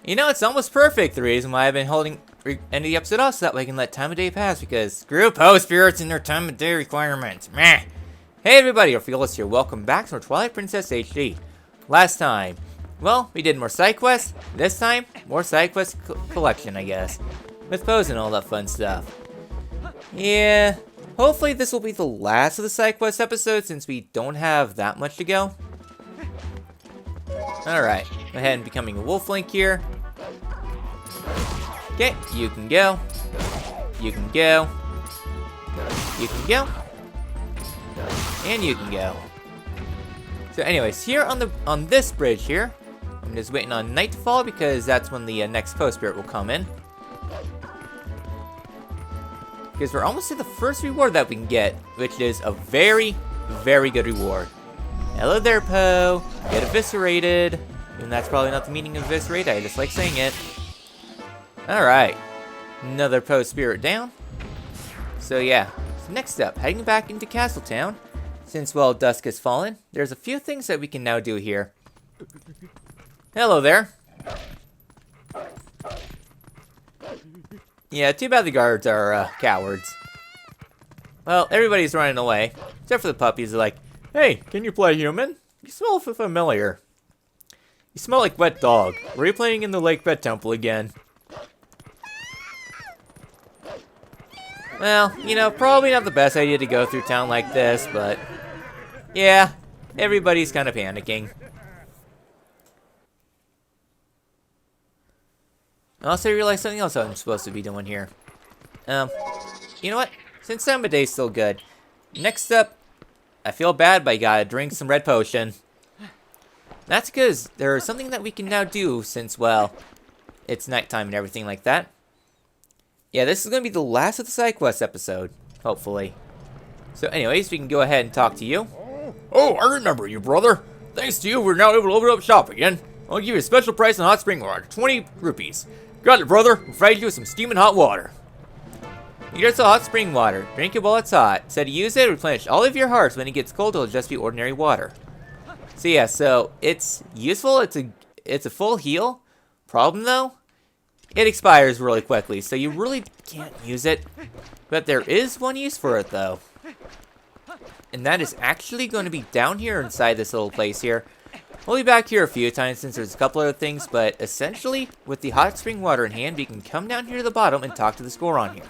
You know, it's almost perfect. The reason why I've been holding end of the episode off so that way I can let time of day pass, because screw post spirits and their time of day requirements. Meh. Hey everybody, Orpheolus here. Welcome back to our Twilight Princess HD. Last time, well, we did more side quests. This time, more side quest collection, I guess, with pose and all that fun stuff. Yeah, hopefully this will be the last of the side quest episodes since we don't have that much to go. Alright, go ahead and becoming a wolf link here. Okay, you can go. You can go. You can go. And you can go. So anyways, here on this bridge here, I'm just waiting on night to fall because that's when the next post spirit will come in. Because we're almost to the first reward that we can get, which is a very, very good reward. Hello there, Poe. Get eviscerated. And that's probably not the meaning of eviscerate, I just like saying it. Alright. Another Poe spirit down. So yeah, so next up, heading back into Castletown. Since, well, dusk has fallen, there's a few things that we can now do here. Hello there. Yeah, too bad the guards are cowards. Well, everybody's running away, except for the puppies. They're like, hey, can you play human? You smell familiar. You smell like wet dog. Were you playing in the Lake Pet Temple again? Well, you know, probably not the best idea to go through town like this, but yeah, everybody's kind of panicking. I also realized something else I'm supposed to be doing here. You know what? Since time of day's still good. Next up, I feel bad, but I gotta drink some red potion. That's because there's something that we can now do since, well, it's nighttime and everything like that. Yeah, this is gonna be the last of the side quest episode, hopefully. So anyways, we can go ahead and talk to you. Oh, I remember you, brother. Thanks to you, we're now able to open up shop again. I'll give you a special price on hot spring water, 20 rupees. Got it, brother. We'll provide you with some steaming hot water. Here's the hot spring water. Drink it while it's hot. Said to use it, replenish all of your hearts. When it gets cold, it'll just be ordinary water. So yeah, so it's useful. It's a full heal. Problem though, it expires really quickly, so you really can't use it. But there is one use for it though. And that is actually going to be down here inside this little place here. We'll be back here a few times since there's a couple other things, but essentially, with the hot spring water in hand, we can come down here to the bottom and talk to the score on here.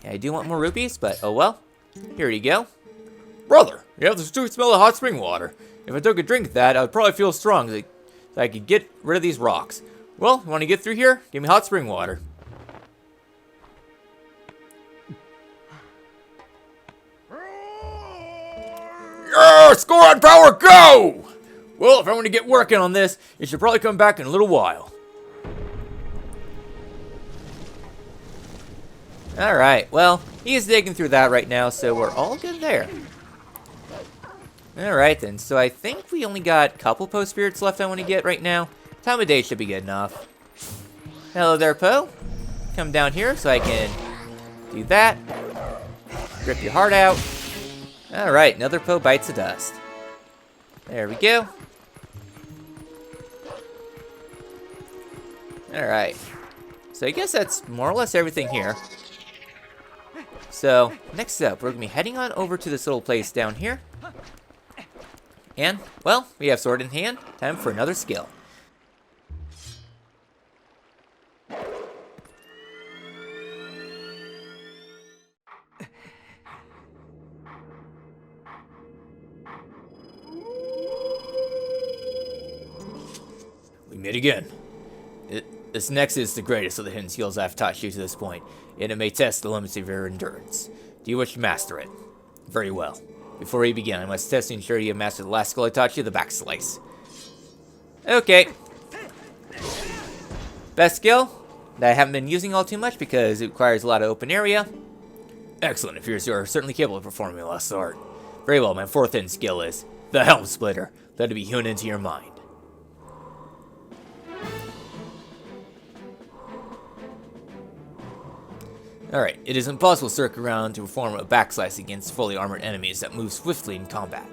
Yeah, I do want more rupees, but oh well. Here you go. Brother, you have the sweet smell of hot spring water. If I took a drink of that, I would probably feel strong so I could get rid of these rocks. Well, you want to get through here? Give me hot spring water. Yeah, score on power, go! Well, if I want to get working on this, you should probably come back in a little while. Alright, well, he's digging through that right now, so we're all good there. Alright then, so I think we only got a couple Poe spirits left I want to get right now. Time of day should be good enough. Hello there, Poe. Come down here so I can do that. Rip your heart out. Alright, another Poe bites the dust. There we go. Alright. So I guess that's more or less everything here. So, next up, we're going to be heading on over to this little place down here. And, well, we have sword in hand. Time for another skill. We meet again. This next is the greatest of the hidden skills I've taught you to this point, and it may test the limits of your endurance. Do you wish to master it? Very well. Before we begin, I must test to ensure you have mastered the last skill I taught you, the back slice. Okay. Best skill that I haven't been using all too much because it requires a lot of open area. Excellent. It appears you are certainly capable of performing the last art. Very well, my fourth hidden skill is the Helm Splitter. Let it be hewn into your mind. Alright, it is impossible to circle around to perform a backslice against fully armored enemies that move swiftly in combat.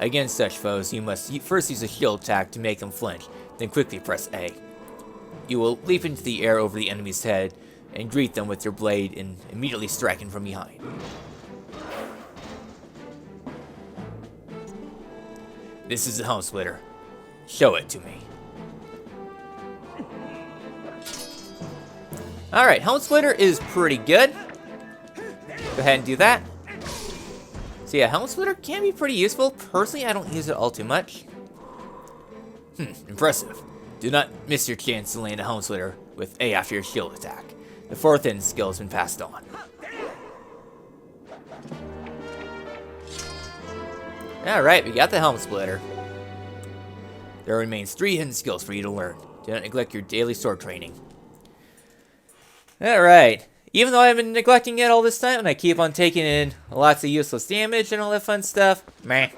Against such foes, you must first use a shield attack to make them flinch, then quickly press A. You will leap into the air over the enemy's head and greet them with your blade and immediately striking from behind. This is the Helm Splitter. Show it to me. Alright, Helm Splitter is pretty good. Go ahead and do that. So yeah, Helm Splitter can be pretty useful. Personally, I don't use it all too much. Impressive. Do not miss your chance to land a Helm Splitter with A after your shield attack. The 4th hidden skill has been passed on. Alright, we got the Helm Splitter. There remains 3 hidden skills for you to learn. Do not neglect your daily sword training. Alright. Even though I've been neglecting it all this time, and I keep on taking in lots of useless damage and all that fun stuff, meh.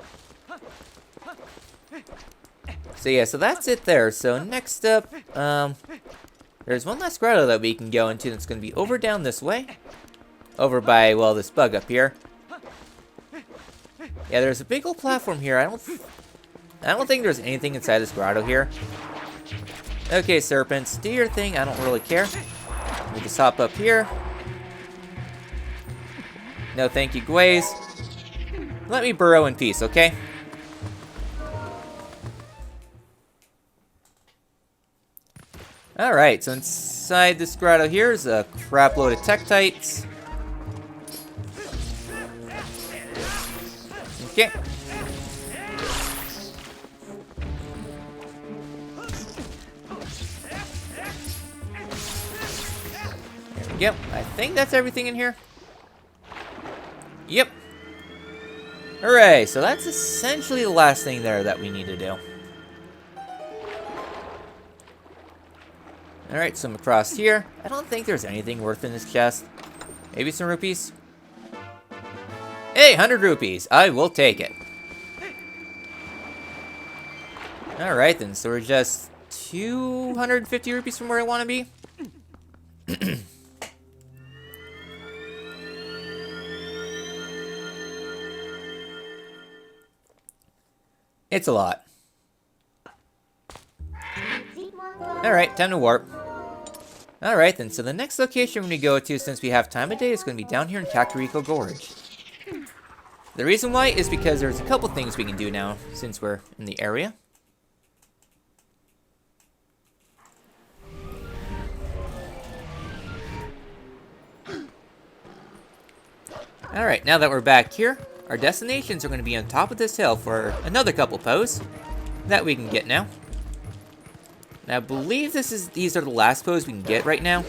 So yeah, so that's it there. So next up, there's one last grotto that we can go into that's going to be over down this way. Over by, well, this bug up here. Yeah, there's a big old platform here. I don't think there's anything inside this grotto here. Okay, serpents, do your thing. I don't really care. We just hop up here. No thank you, Gways. Let me burrow in peace, okay? Alright, so inside this grotto here is a crap load of Tektites. Okay. There we go. I think that's everything in here. Yep. Hooray, so that's essentially the last thing there that we need to do. Alright, so I'm across here. I don't think there's anything worth in this chest. Maybe some rupees? Hey, 100 rupees. I will take it. Alright then, so we're just 250 rupees from where I want to be. It's a lot. Alright, time to warp. Alright then, so the next location we're going to go to, since we have time of day, is going to be down here in Kakariko Gorge. The reason why is because there's a couple things we can do now, since we're in the area. Alright, now that we're back here, our destinations are going to be on top of this hill for another couple pose that we can get now. And I believe these are the last pose we can get right now.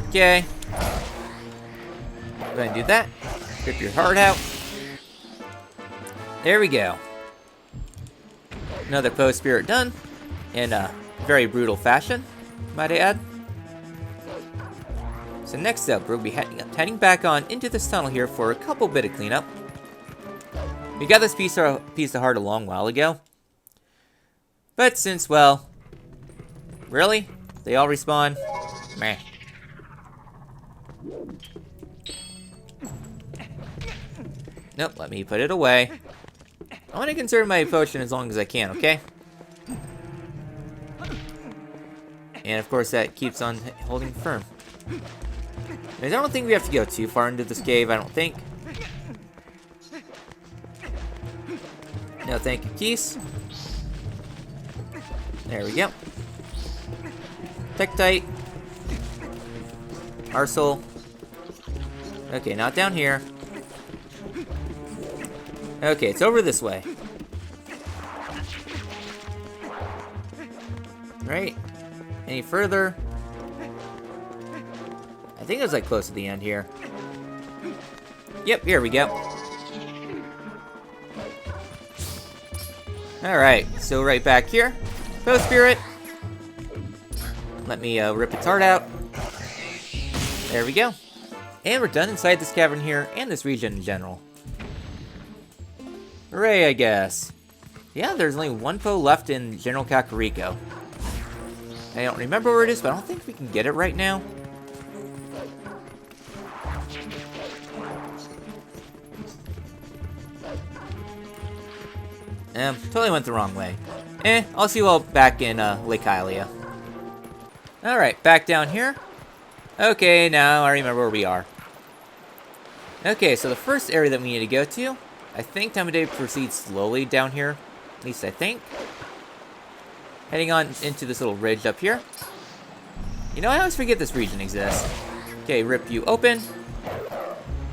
Okay. Go ahead and do that. Rip your heart out. There we go. Another pose spirit done. In a very brutal fashion, might I add. So next up, we'll be heading back on into this tunnel here for a couple bit of cleanup. We got this piece of heart a long while ago. But since, well, really? They all respawn? Meh. Nope, let me put it away. I want to conserve my potion as long as I can, okay? And of course that keeps on holding firm. I don't think we have to go too far into this cave, I don't think. No thank you, Keys. There we go. Tektite. Arsel. Okay, not down here. Okay, it's over this way. Right? Any further? I think it was like close to the end here. Yep, here we go. Alright, so right back here. Ghost Spirit. Let me rip its heart out. There we go. And we're done inside this cavern here and this region in general. Hooray, I guess. Yeah, there's only one foe left in General Kakariko. I don't remember where it is, but I don't think we can get it right now. Totally went the wrong way. I'll see you all back in Lake Hylia. Alright, back down here. Okay, now I remember where we are. Okay, so the first area that we need to go to, I think time of day proceeds slowly down here. At least I think. Heading on into this little ridge up here. You know, I always forget this region exists. Okay, rip you open.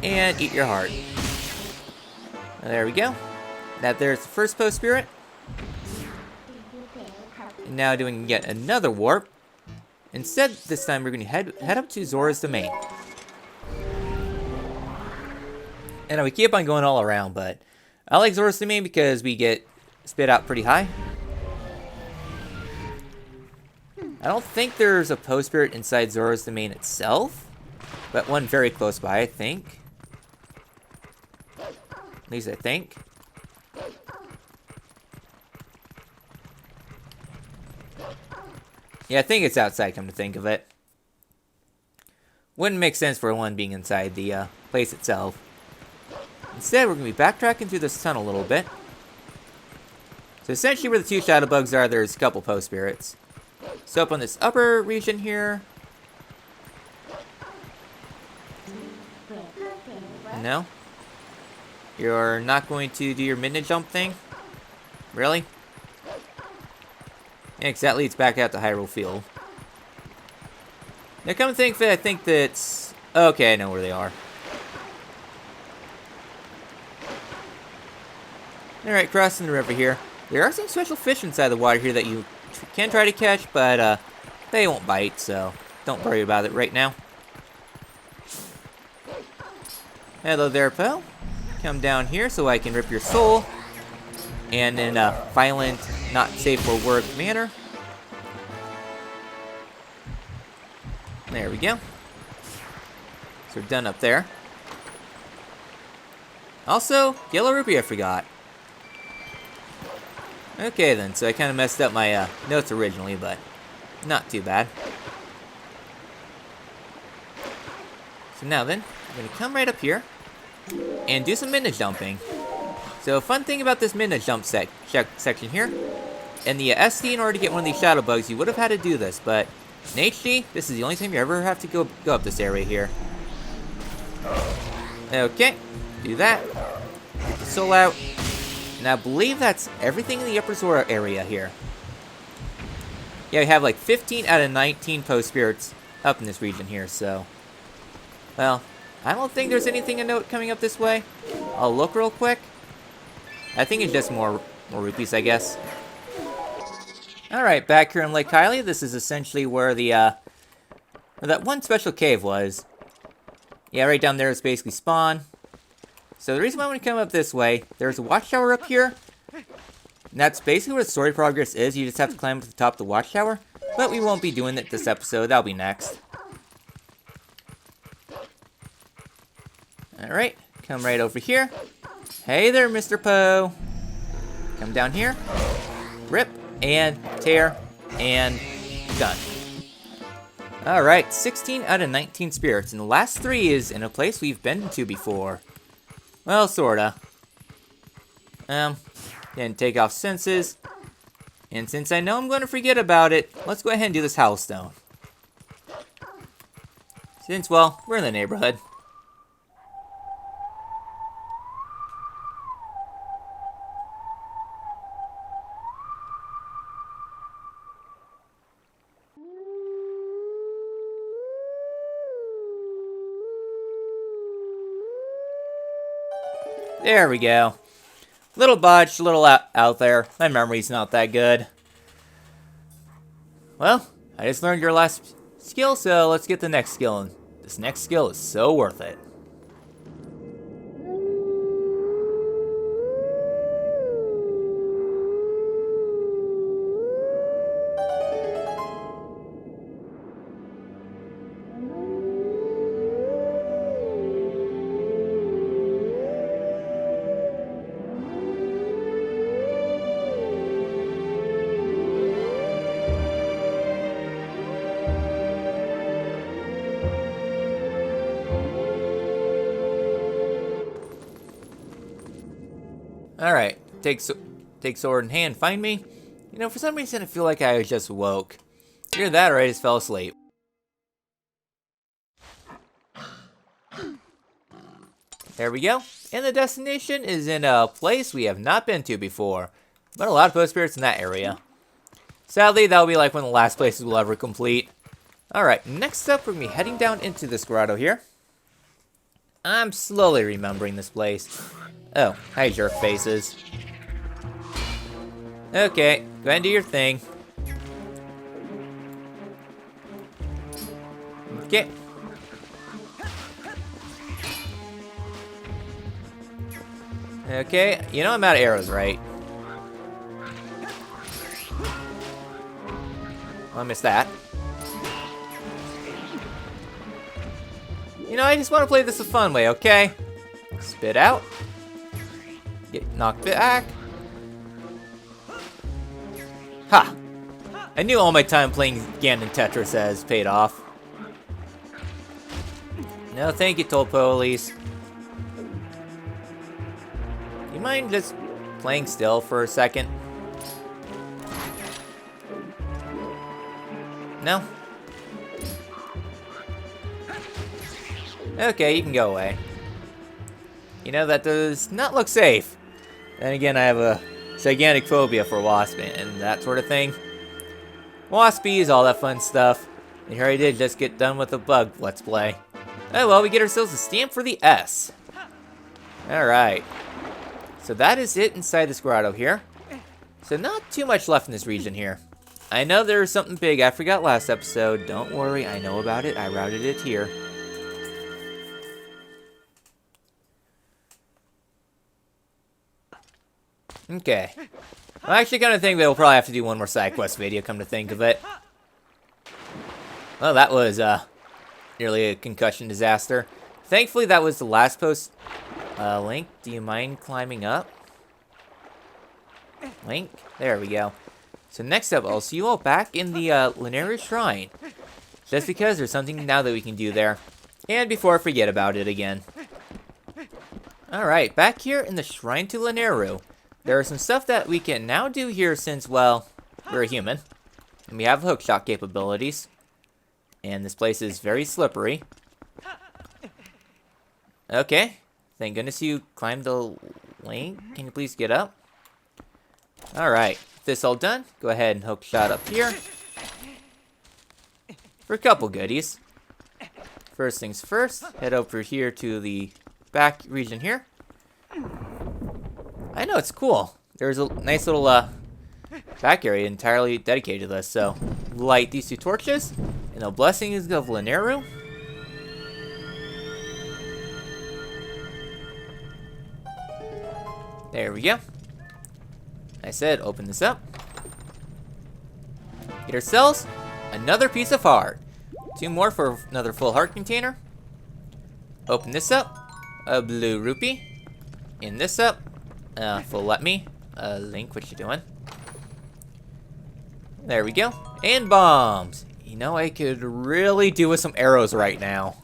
And eat your heart. There we go. There's the first post spirit. And now doing yet another warp. Instead, this time we're going to head up to Zora's Domain. And we keep on going all around, but I like Zora's Domain because we get spit out pretty high. I don't think there's a post spirit inside Zora's Domain itself, but one very close by, I think. At least I think. Yeah, I think it's outside, come to think of it. Wouldn't make sense for one being inside the place itself. Instead, we're going to be backtracking through this tunnel a little bit. So essentially where the two shadow bugs are, there's a couple post spirits. So up on this upper region here. No? You're not going to do your midnight jump thing? Really? Yeah, because that leads back out to Hyrule Field. Now come to think of it, I think that's... Okay, I know where they are. Alright, crossing the river here. There are some special fish inside the water here that you can try to catch, but they won't bite, so don't worry about it right now. Hello there, Poe. Come down here so I can rip your soul. And in a violent, not safe for work manner. There we go. So we're done up there. Also, yellow rupee I forgot. Okay then, so I kind of messed up my notes originally, but not too bad. So now then, I'm going to come right up here and do some midnight jumping. So fun thing about this midnight jump section here, in the SD, in order to get one of these shadow bugs, you would have had to do this, but in HD, this is the only time you ever have to go up this area here. Okay, do that. Get the soul out. And I believe that's everything in the Upper Zora area here. Yeah, we have like 15 out of 19 post spirits up in this region here, so... Well, I don't think there's anything of note coming up this way. I'll look real quick. I think it's just more rupees, I guess. Alright, back here in Lake Hylia, this is essentially where the, where that one special cave was. Yeah, right down there is basically spawn. So the reason why I want to come up this way, there's a watchtower up here. And that's basically where the story progress is. You just have to climb to the top of the watchtower. But we won't be doing it this episode. That'll be next. Alright, come right over here. Hey there, Mr. Poe. Come down here. Rip, and tear, and done. Alright, 16 out of 19 spirits. And the last 3 is in a place we've been to before. Well, sorta. Didn't take off senses. And since I know I'm going to forget about it, let's go ahead and do this howl stone. Since, well, we're in the neighborhood. There we go. Little botched, little out there. My memory's not that good. Well, I just learned your last skill, so let's get the next skill. And this next skill is so worth it. Alright, take sword in hand, find me. You know, for some reason I feel like I just woke. Either that or I just fell asleep. There we go. And the destination is in a place we have not been to before. But a lot of post spirits in that area. Sadly, that'll be like one of the last places we'll ever complete. Alright, next up we're going to be heading down into this grotto here. I'm slowly remembering this place. Oh, hi jerk faces. Okay, go ahead and do your thing. Okay. Okay, you know I'm out of arrows, right? I missed that. You know, I just want to play this a fun way, okay? Spit out. Get knocked back. Ha! I knew all my time playing Ganon Tetris has paid off. No, thank you, Orpheolus. You mind just playing still for a second? No? Okay, you can go away. You know, that does not look safe. Then again, I have a gigantic phobia for wasp and that sort of thing. Waspies, all that fun stuff. And here I did just get done with the bug let's play. Oh well, we get ourselves a stamp for the S. Alright. So that is it inside this grotto here. So not too much left in this region here. I know there was something big I forgot last episode. Don't worry, I know about it. I routed it here. Okay. I'm actually gonna think that we'll probably have to do one more side quest video, come to think of it. Well, that was nearly a concussion disaster. Thankfully, that was the last post. Link, do you mind climbing up? Link? There we go. So next up, I'll see you all back in the Lanera Shrine. Just because there's something now that we can do there. And before I forget about it again. Alright, back here in the Shrine to Lanera. There is some stuff that we can now do here since, well, we're a human. And we have hookshot capabilities. And this place is very slippery. Okay. Thank goodness you climbed the link. Can you please get up? Alright. This all done, go ahead and hookshot up here. For a couple goodies. First things first, head over here to the back region here. I know, it's cool. There's a nice little back area entirely dedicated to this. So, light these two torches, and the blessings of Lanera. There we go. I said, open this up. Get ourselves another piece of heart. 2 more for another full heart container. Open this up. A blue rupee. In this up. Full let me. Link, what you doing? There we go. And bombs. You know, I could really do with some arrows right now.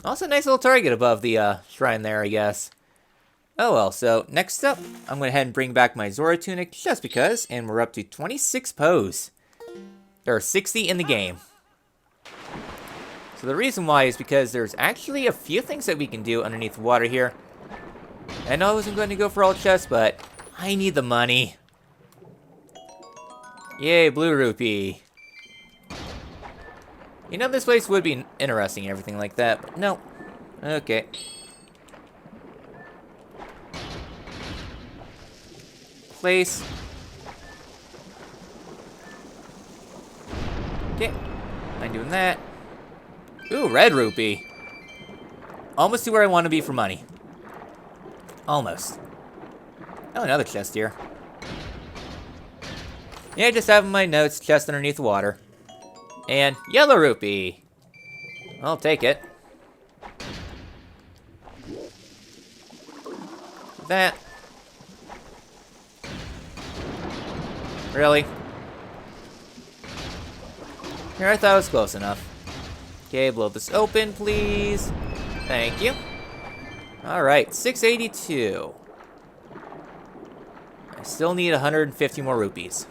Also, a nice little target above the shrine there, I guess. Oh well, so next up, I'm going to head and bring back my Zora tunic just because, and we're up to 26 pose. There are 60 in the game. So the reason why is because there's actually a few things that we can do underneath the water here. I know I wasn't going to go for all chests, but I need the money. Yay, blue rupee. You know, this place would be interesting and everything like that, but no. Okay. Place. Okay. I'm doing that. Ooh, red rupee. Almost to where I want to be for money. Almost. Oh, another chest here. Yeah, just having my notes, chest underneath the water. And yellow rupee. I'll take it. That. Really? Here, I thought it was close enough. Okay, blow this open, please. Thank you. Alright, 682. I still need 150 more rupees.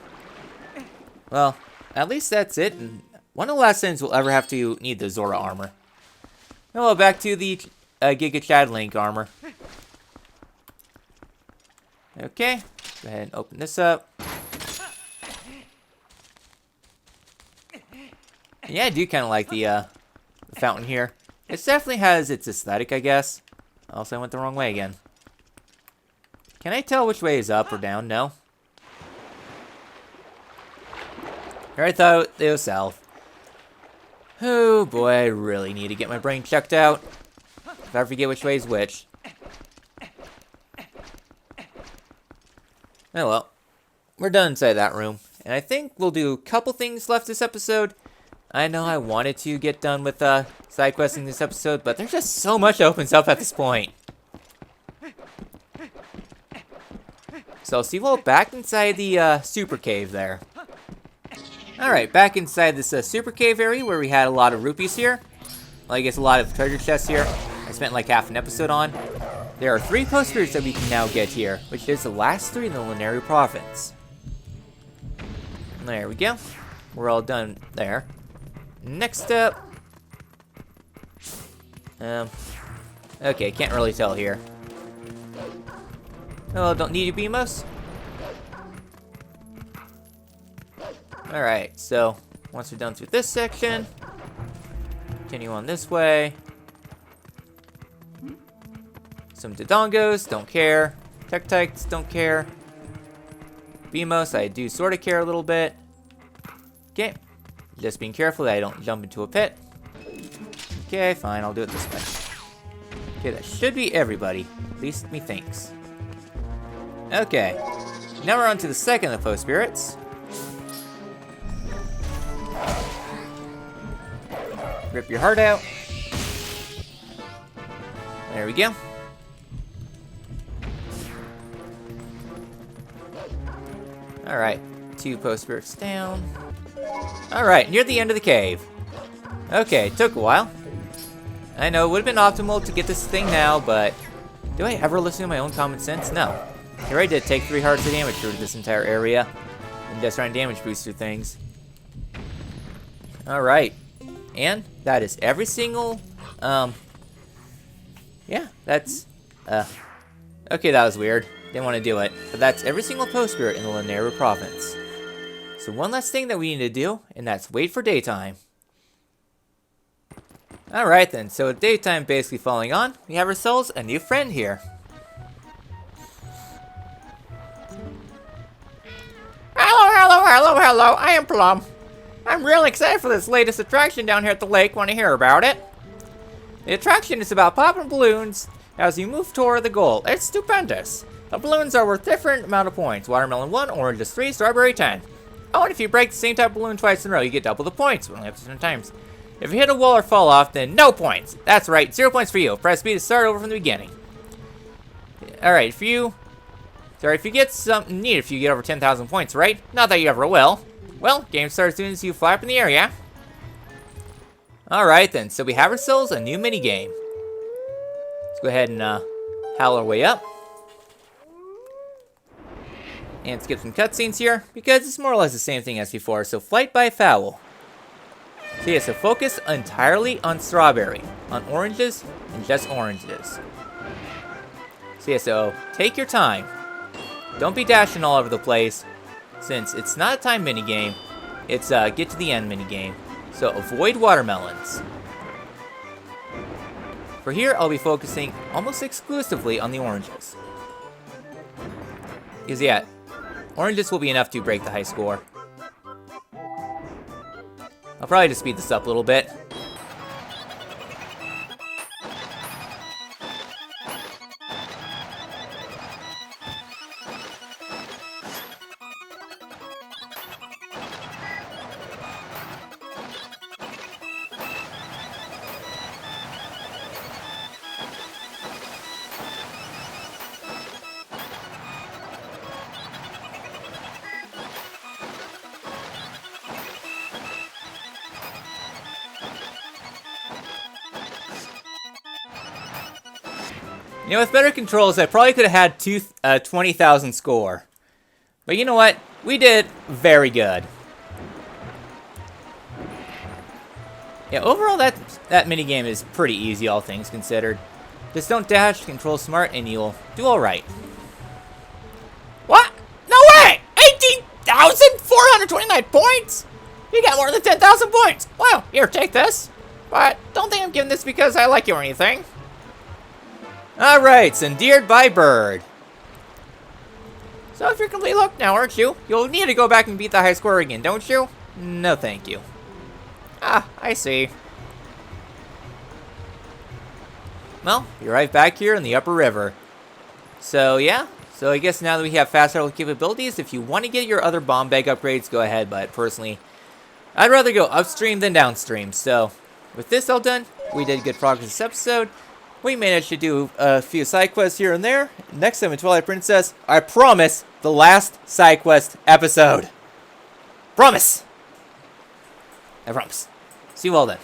Well, at least that's it. And one of the last times we'll ever have to need the Zora armor. Well, back to the Giga Chad Link armor. Okay, go ahead and open this up. Yeah, I do kind of like the fountain here. It definitely has its aesthetic, I guess. Also, I went the wrong way again. Can I tell which way is up or down? No. I thought it was south. Oh boy, I really need to get my brain checked out. If I forget which way is which. Oh well. We're done inside that room. And I think we'll do a couple things left this episode. I know I wanted to get done with side questing this episode, but there's just so much that opens up at this point. So I'll see you all back inside the super cave there. Alright, back inside this super cave area where we had a lot of rupees here. Well, I guess a lot of treasure chests here. I spent like half an episode on. There are 3 posters that we can now get here, which is the last 3 in the Lunari province. There we go. We're all done there. Next up. Okay, can't really tell here. Oh, don't need your BMOS? Alright, so once we're done through this section, continue on this way. Some Dodongos, don't care. Tektites, don't care. BMOS, I do sort of care a little bit. Okay, just being careful that I don't jump into a pit. Okay, fine, I'll do it this way. Okay, that should be everybody. At least methinks. Okay, now we're on to the second of the Post Spirits. Rip your heart out. There we go. Alright, 2 Post Spirits down. Alright, near the end of the cave. Okay, took a while. I know, it would have been optimal to get this thing now, but do I ever listen to my own common sense? No. Here I did take 3 hearts of damage through this entire area. And just trying damage booster things. Alright. And that is every single, yeah, that's, okay, that was weird. Didn't want to do it. But that's every single Post Spirit in the Lunari province. So one last thing that we need to do, and that's wait for daytime. Alright then, so with daytime basically falling on, we have ourselves a new friend here. Hello, I am Plum. I'm really excited for this latest attraction down here at the lake. Want to hear about it? The attraction is about popping balloons as you move toward the goal. It's stupendous. The balloons are worth different amount of points. Watermelon 1, orange is 3, strawberry 10. Oh, and if you break the same type of balloon twice in a row, you get double the points. Only up to 10 times. If you hit a wall or fall off, then no points. That's right, 0 points for you. Press B to start over from the beginning. Alright, if you get something neat if you get over 10,000 points, right? Not that you ever will. Well, game starts as soon as you fly up in the air, yeah? Alright then, so we have ourselves a new mini game. Let's go ahead and howl our way up. And skip some cutscenes here, because it's more or less the same thing as before, so flight by foul. So yeah, so focus entirely on strawberry, on oranges, and just oranges. So yeah, so take your time. Don't be dashing all over the place, since it's not a time minigame, it's get to the end minigame. So avoid watermelons. For here, I'll be focusing almost exclusively on the oranges. Because yeah, oranges will be enough to break the high score. I'll probably just speed this up a little bit. You know, with better controls, I probably could have had 20,000 score. But you know what? We did very good. Yeah, overall, that minigame is pretty easy, all things considered. Just don't dash, control smart, and you'll do alright. What? No way! 18,429 points? You got more than 10,000 points. Wow, here, take this. But don't think I'm giving this because I like you or anything. Alright, Sendered by Bird. So if you're completely hooked now, aren't you? You'll need to go back and beat the high score again, don't you? No, thank you. Ah, I see. Well, you're right back here in the upper river. So, yeah. So, I guess now that we have fast travel capabilities, if you want to get your other bomb bag upgrades, go ahead. But, personally, I'd rather go upstream than downstream. So, with this all done, we did good progress this episode. We managed to do a few side quests here and there. Next time in Twilight Princess, I promise, the last side quest episode. Promise! I promise. See you all then.